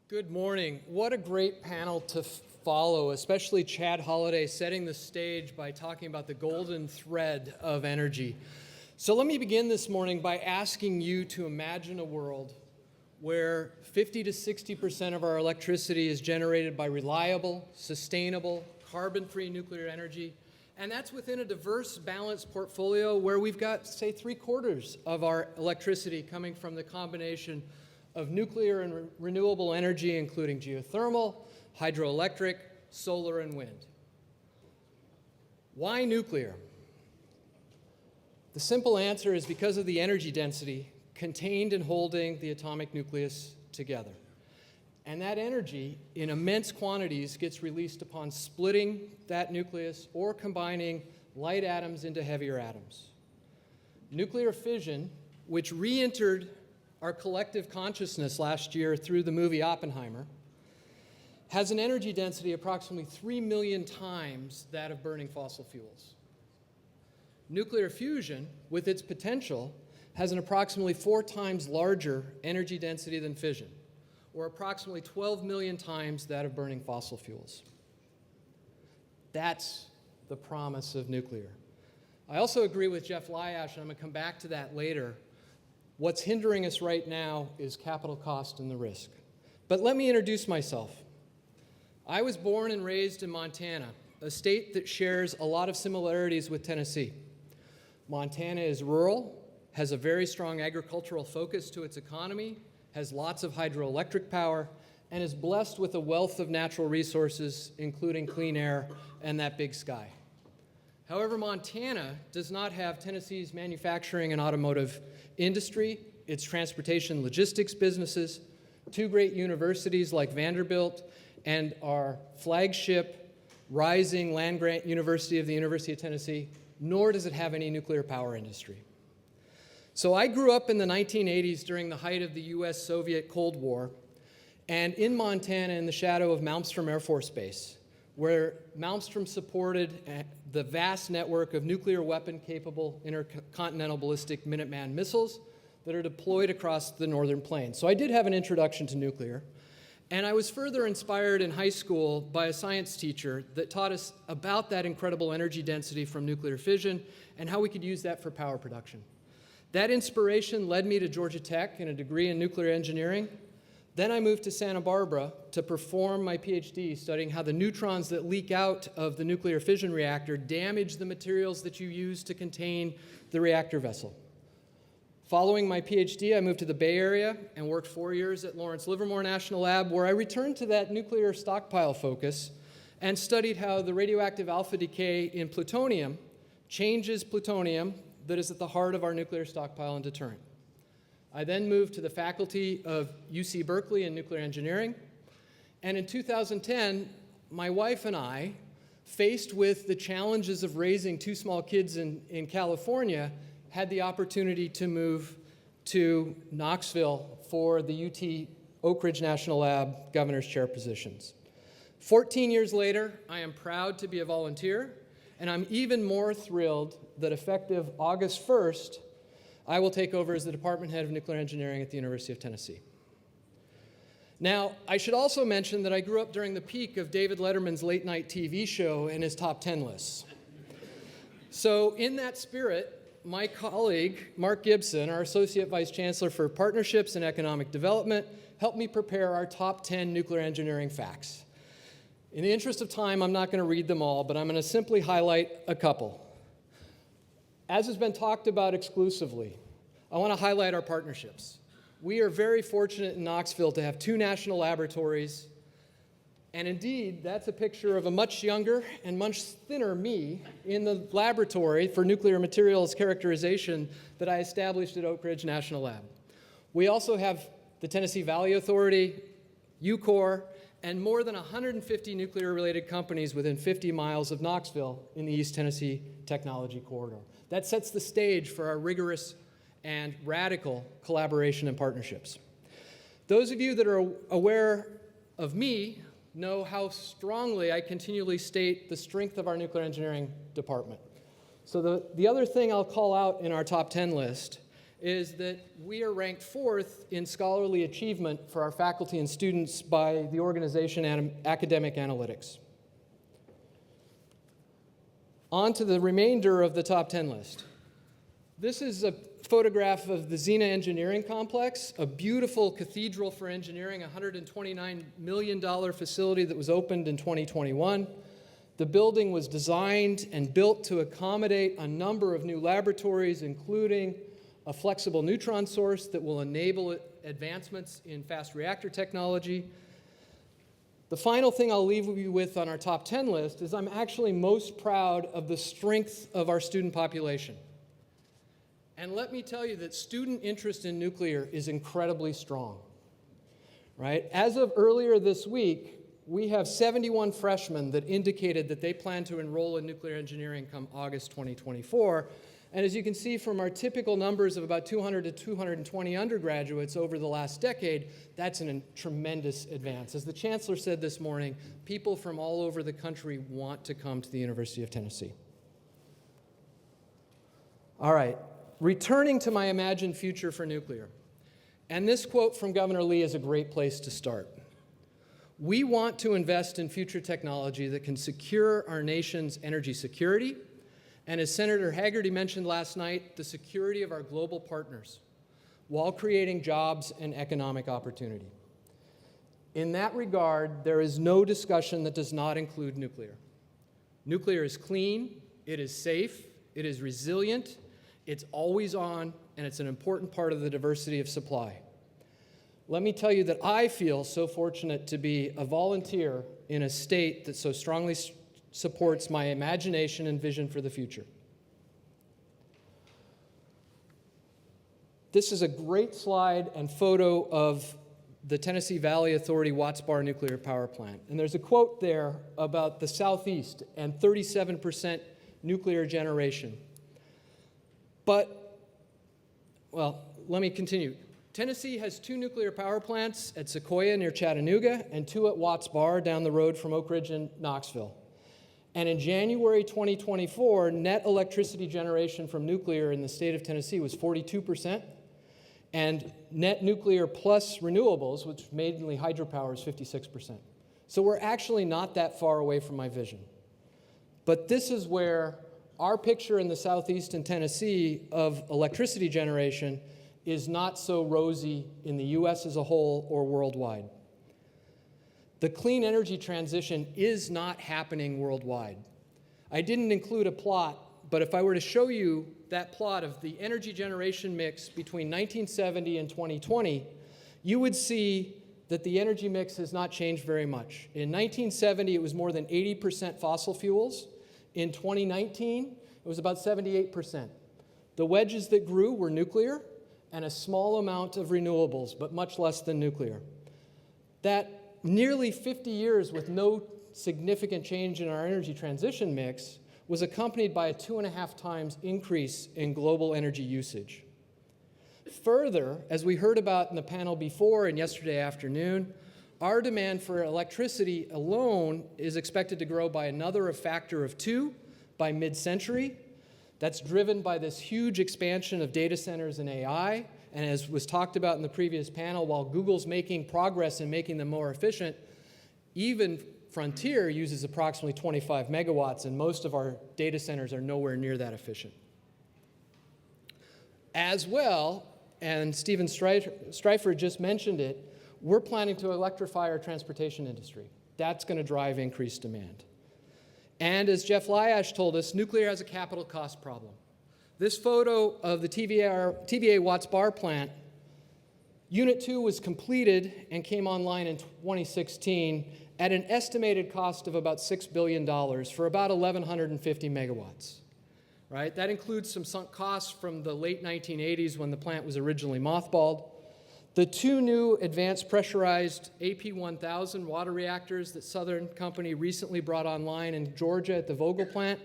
Good morning. What a great panel to follow, especially Chad Holliday setting the stage by talking about the golden thread of energy. So let me begin this morning by asking you to imagine a world where 50 to 60% of our electricity is generated by reliable, sustainable, carbon-free nuclear energy. And that's within a diverse, balanced portfolio where we've got, say, 3/4 of our electricity coming from the combination of nuclear and renewable energy, including geothermal, hydroelectric, solar, and wind. Why nuclear? The simple answer is because of the energy density contained in holding the atomic nucleus together. And that energy, in immense quantities, gets released upon splitting that nucleus or combining light atoms into heavier atoms. Nuclear fission, which re-entered our collective consciousness last year through the movie Oppenheimer, has an energy density approximately 3 million times that of burning fossil fuels. Nuclear fusion, with its potential, has an approximately 4 times larger energy density than fission, or approximately 12 million times that of burning fossil fuels. That's the promise of nuclear. I also agree with Jeff Lyash, and I'm going to come back to that later. What's hindering us right now is capital cost and the risk. But let me introduce myself. I was born and raised in Montana, a state that shares a lot of similarities with Tennessee. Montana is rural, has a very strong agricultural focus to its economy, has lots of hydroelectric power, and is blessed with a wealth of natural resources, including clean air and that big sky. However, Montana does not have Tennessee's manufacturing and automotive industry, its transportation logistics businesses, 2 great universities like Vanderbilt, and our flagship rising land-grant university of the University of Tennessee, nor does it have any nuclear power industry. So I grew up in the 1980s during the height of the US-Soviet Cold War, and in Montana in the shadow of Malmstrom Air Force Base, where Malmstrom supported the vast network of nuclear weapon-capable intercontinental ballistic Minuteman missiles that are deployed across the northern plains. So I did have an introduction to nuclear, and I was further inspired in high school by a science teacher that taught us about that incredible energy density from nuclear fission and how we could use that for power production. That inspiration led me to Georgia Tech in a degree in nuclear engineering. Then I moved to Santa Barbara to perform my PhD studying how the neutrons that leak out of the nuclear fission reactor damage the materials that you use to contain the reactor vessel. Following my PhD, I moved to the Bay Area and worked 4 years at Lawrence Livermore National Lab, where I returned to that nuclear stockpile focus and studied how the radioactive alpha decay in plutonium changes plutonium that is at the heart of our nuclear stockpile and deterrent. I then moved to the faculty of UC Berkeley in nuclear engineering. And in 2010, my wife and I, faced with the challenges of raising 2 small kids in California, had the opportunity to move to Knoxville for the UT Oak Ridge National Lab Governor's Chair positions. 14 years later, I am proud to be a volunteer, and I'm even more thrilled that effective August 1st, I will take over as the Department Head of Nuclear Engineering at the University of Tennessee. Now, I should also mention that I grew up during the peak of David Letterman's late-night TV show and his top 10 lists. So in that spirit, my colleague, Mark Gibson, our Associate Vice Chancellor for Partnerships and Economic Development, helped me prepare our top 10 nuclear engineering facts. In the interest of time, I'm not going to read them all, but I'm going to simply highlight a couple. As has been talked about exclusively, I want to highlight our partnerships. We are very fortunate in Knoxville to have 2 national laboratories, and indeed, that's a picture of a much younger and much thinner me in the laboratory for nuclear materials characterization that I established at Oak Ridge National Lab. We also have the Tennessee Valley Authority, UCOR, and more than 150 nuclear-related companies within 50 miles of Knoxville in the East Tennessee Technology Corridor. That sets the stage for our rigorous and radical collaboration and partnerships. Those of you that are aware of me know how strongly I continually state the strength of our nuclear engineering department. So the other thing I'll call out in our top 10 list is that we are ranked 4th in scholarly achievement for our faculty and students by the organization Academic Analytics. On to the remainder of the top 10 list. This is a photograph of the Xena Engineering Complex, a beautiful cathedral for engineering, a $129 million facility that was opened in 2021. The building was designed and built to accommodate a number of new laboratories, including a flexible neutron source that will enable advancements in fast reactor technology. The final thing I'll leave you with on our top 10 list is I'm actually most proud of the strength of our student population. And let me tell you that student interest in nuclear is incredibly strong, right? As of earlier this week, we have 71 freshmen that indicated that they plan to enroll in nuclear engineering come August 2024. And as you can see from our typical numbers of about 200 to 220 undergraduates over the last decade, that's a tremendous advance. As the Chancellor said this morning, people from all over the country want to come to the University of Tennessee. All right, returning to my imagined future for nuclear. And this quote from Governor Lee is a great place to start. We want to invest in future technology that can secure our nation's energy security, and as Senator Hagerty mentioned last night, the security of our global partners, while creating jobs and economic opportunity. In that regard, there is no discussion that does not include nuclear. Nuclear is clean, it is safe, it is resilient, it's always on, and it's an important part of the diversity of supply. Let me tell you that I feel so fortunate to be a volunteer in a state that so strongly supports my imagination and vision for the future. This is a great slide and photo of the Tennessee Valley Authority Watts Bar nuclear power plant. And there's a quote there about the Southeast and 37% nuclear generation. But, well, let me continue. Tennessee has 2 nuclear power plants at Sequoia near Chattanooga and 2 at Watts Bar down the road from Oak Ridge and Knoxville. And in January 2024, net electricity generation from nuclear in the state of Tennessee was 42%, and net nuclear plus renewables, which mainly hydropower, is 56%. So we're actually not that far away from my vision. But this is where our picture in the Southeast and Tennessee of electricity generation is not so rosy in the US as a whole or worldwide. The clean energy transition is not happening worldwide. I didn't include a plot, but if I were to show you that plot of the energy generation mix between 1970 and 2020, you would see that the energy mix has not changed very much. In 1970, it was more than 80% fossil fuels. In 2019, it was about 78%. The wedges that grew were nuclear and a small amount of renewables, but much less than nuclear. That nearly 50 years with no significant change in our energy transition mix was accompanied by a 2.5 times increase in global energy usage. Further, as we heard about in the panel before and yesterday afternoon, our demand for electricity alone is expected to grow by another factor of 2 by mid-century. That's driven by this huge expansion of data centers and AI. And as was talked about in the previous panel, while Google's making progress in making them more efficient, even Frontier uses approximately 25 megawatts, and most of our data centers are nowhere near that efficient. As well, and Stephen Streifer just mentioned it, we're planning to electrify our transportation industry. That's going to drive increased demand. And as Jeff Lyash told us, nuclear has a capital cost problem. This photo of the TVA Watts Bar plant, Unit 2 was completed and came online in 2016 at an estimated cost of about $6 billion for about 1,150 megawatts. Right? That includes some sunk costs from the late 1980s when the plant was originally mothballed. The 2 new advanced pressurized AP1000 water reactors that Southern Company recently brought online in Georgia at the Vogtle plant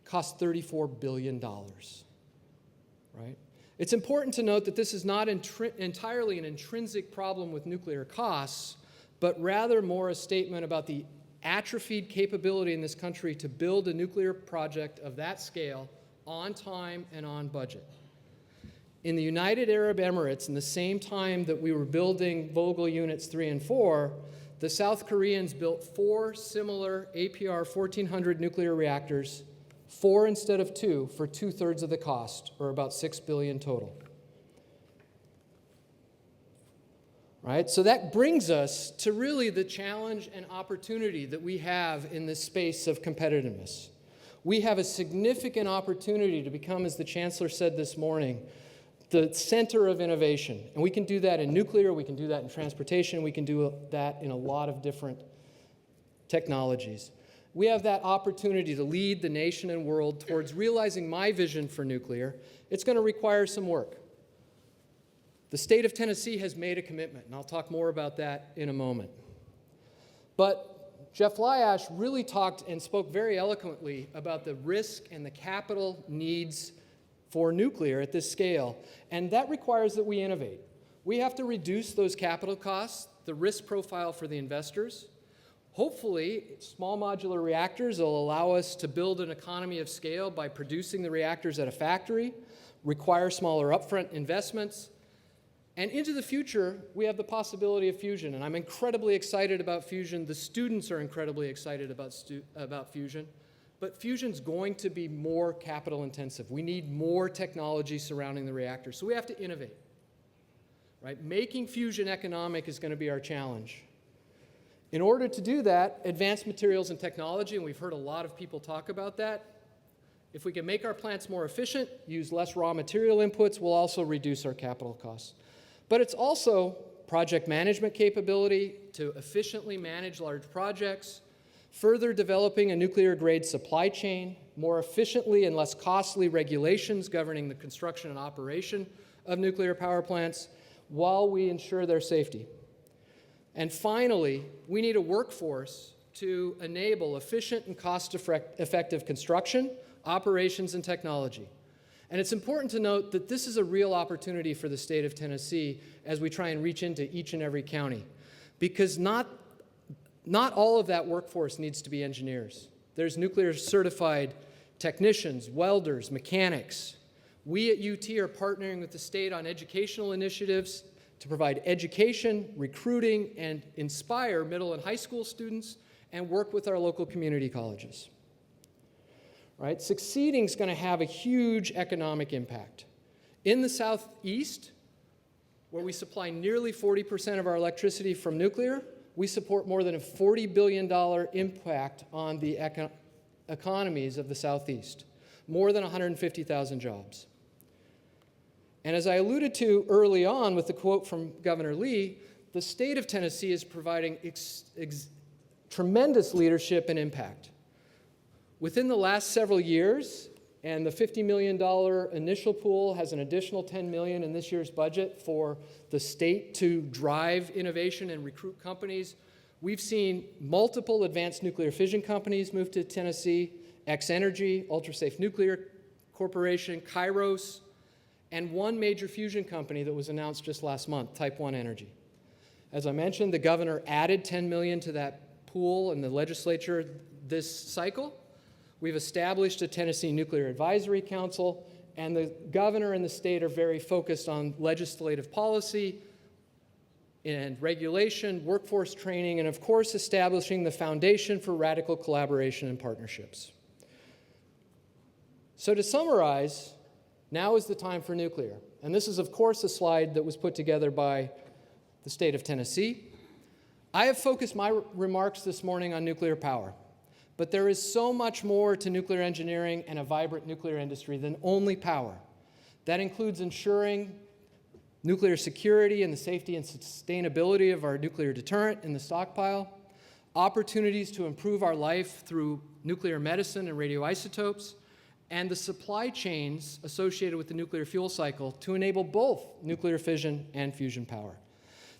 cost $34 billion. Right? It's important to note that this is not entirely an intrinsic problem with nuclear costs, but rather more a statement about the atrophied capability in this country to build a nuclear project of that scale on time and on budget. in the United Arab Emirates, in the same time that we were building Vogtle Units 3 and 4, the South Koreans built 4 similar APR 1400 nuclear reactors, 4 instead of 2, for 2/3 of the cost, or about $6 billion total. Right? So that brings us to really the challenge and opportunity that we have in this space of competitiveness. We have a significant opportunity to become, as the Chancellor said this morning, the center of innovation. And we can do that in nuclear, we can do that in transportation, we can do that in a lot of different technologies. We have that opportunity to lead the nation and world towards realizing my vision for nuclear. It's going to require some work. The state of Tennessee has made a commitment, and I'll talk more about that in a moment. But Jeff Lyash really talked and spoke very eloquently about the risk and the capital needs for nuclear at this scale, and that requires that we innovate. We have to reduce those capital costs, the risk profile for the investors. Hopefully, small modular reactors will allow us to build an economy of scale by producing the reactors at a factory, require smaller upfront investments, and into the future, we have the possibility of fusion, and I'm incredibly excited about fusion. The students are incredibly excited about fusion. But fusion's going to be more capital intensive. We need more technology surrounding the reactor, so we have to innovate. Right? Making fusion economic is going to be our challenge. In order to do that, advanced materials and technology, and we've heard a lot of people talk about that. If we can make our plants more efficient, use less raw material inputs, we'll also reduce our capital costs. But it's also project management capability to efficiently manage large projects, further developing a nuclear-grade supply chain, more efficiently and less costly regulations governing the construction and operation of nuclear power plants while we ensure their safety. And finally, we need a workforce to enable efficient and cost-effective construction, operations, and technology. And it's important to note that this is a real opportunity for the state of Tennessee as we try and reach into each and every county, because not all of that workforce needs to be engineers. There's nuclear certified technicians, welders, mechanics. We at UT are partnering with the state on educational initiatives to provide education, recruiting, and inspire middle and high school students, and work with our local community colleges. Right? Succeeding is going to have a huge economic impact. In the Southeast, where we supply nearly 40% of our electricity from nuclear, we support more than a $40 billion impact on the economies of the Southeast, more than 150,000 jobs. And as I alluded to early on with the quote from Governor Lee, the state of Tennessee is providing tremendous leadership and impact. Within the last several years, and the $50 million initial pool has an additional $10 million in this year's budget for the state to drive innovation and recruit companies. We've seen multiple advanced nuclear fission companies move to Tennessee, X-Energy, Ultrasafe Nuclear Corporation, Kairos, and one major fusion company that was announced just last month, Type 1 Energy. As I mentioned, the governor added $10 million to that pool in the legislature this cycle. We've established a Tennessee Nuclear Advisory Council, and the governor and the state are very focused on legislative policy and regulation, workforce training, and of course establishing the foundation for radical collaboration and partnerships. So to summarize, now is the time for nuclear. And this is of course a slide that was put together by the state of Tennessee. I have focused my remarks this morning on nuclear power. But there is so much more to nuclear engineering and a vibrant nuclear industry than only power. That includes ensuring nuclear security and the safety and sustainability of our nuclear deterrent in the stockpile, opportunities to improve our life through nuclear medicine and radioisotopes, and the supply chains associated with the nuclear fuel cycle to enable both nuclear fission and fusion power.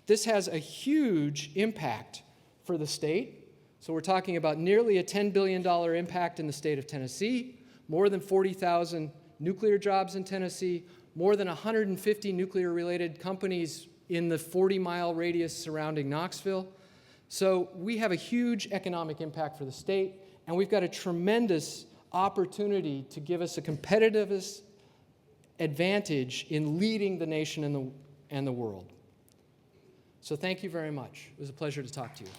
This has a huge impact for the state. So we're talking about nearly a $10 billion impact in the state of Tennessee, more than 40,000 nuclear jobs in Tennessee, more than 150 nuclear-related companies in the 40-mile radius surrounding Knoxville. So we have a huge economic impact for the state, and we've got a tremendous opportunity to give us a competitive advantage in leading the nation and the world. So thank you very much. It was a pleasure to talk to you.